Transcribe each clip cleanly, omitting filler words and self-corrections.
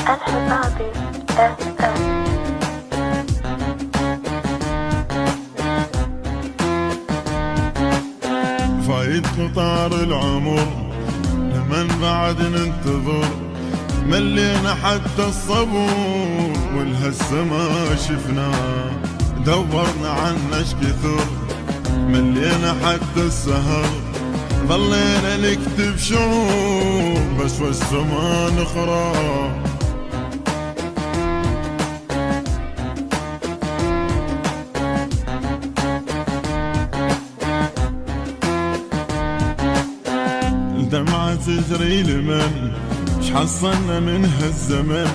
الحبابي FM. فايت قطار العمر لمن بعد ننتظر، ملينا حتى الصبور والهسه ما شفناه، دورنا عنش كثر ملينا حتى السهر، ظلينا نكتب شعور بس والسما نخرى. الدمعة تجري لمن شحصلنا من هالزمن،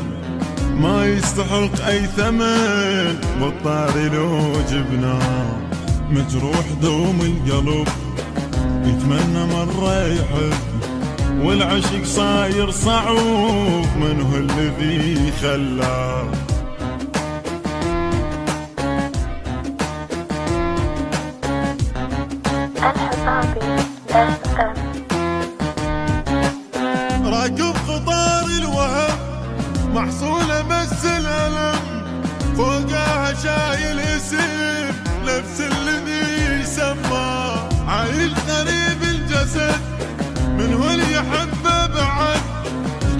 ما يستحق أي ثمن بالطاري لو جبناه، مجروح دوم القلب يتمنى مرة يحب، والعشق صاير صعوب من هو الذي خلاه. الحبابي FM. راكب قطار الوهم محصولة بس الألم، فوقها شايل اسم نفس الذي يسمى، عايل غريب الجسد من هو اللي يحبه بعد،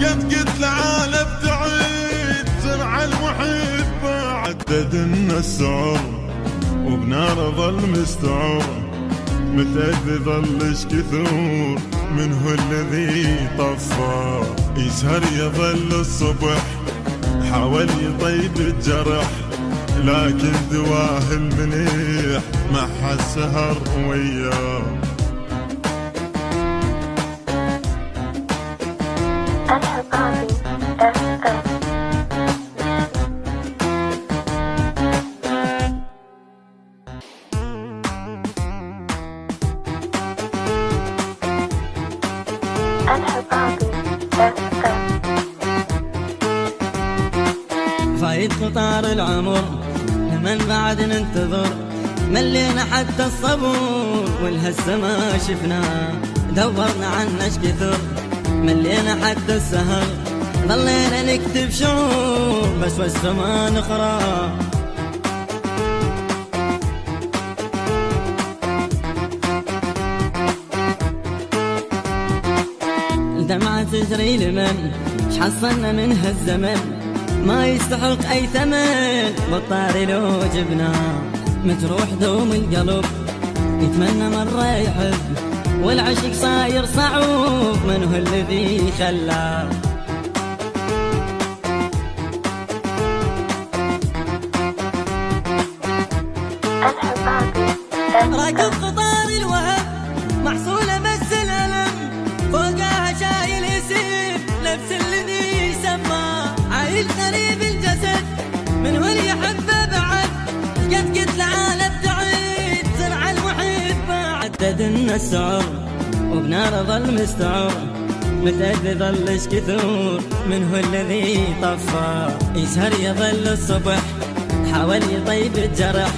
قد قلت لعالم تعيد زرع المحب، عددنا السعر وبنار ظل مستعر، متأذي ظلش كثور من هو الذي طفى، يسهر يظل الصبح حاول يطيب الجرح، لكن دواه المليح ما حسهر وياه. الحبابي FM. الحبابي FM. فايت قطار العمر لمن بعد ننتظر، ملينا حتى الصبور والهسه ما شفناه، دورنا عنش كثر ملينا حتى السهر، ظلينا نكتب شعور بس والسما نخرى. الدمعة تجري لمن شحصلنا من هالزمن، ما يستحق أي ثمن بالطاري لو جبناه، مجروح دوم القلب يتمنى مرة يحب، والعشق صاير صعوب من هو الذي خلاه. الحبابي راكب FM. قطار الوهم محصولة بس الألم، فوقها شايل اسم نفس الذي يسمى، عايل غريب الجسد من هو اللي يحبه بعد، قد قلت العالم تعيد زرع المحبة، عددنا السعر وبنار ظل مستعر، متأذي ظلش كثور من هو الذي طفى، يسهر يظل الصبح حاول يطيب الجرح،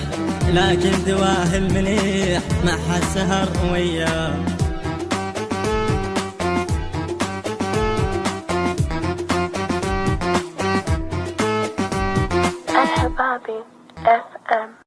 لكن دواه المليح ما حسهر وياه. الحبابي FM.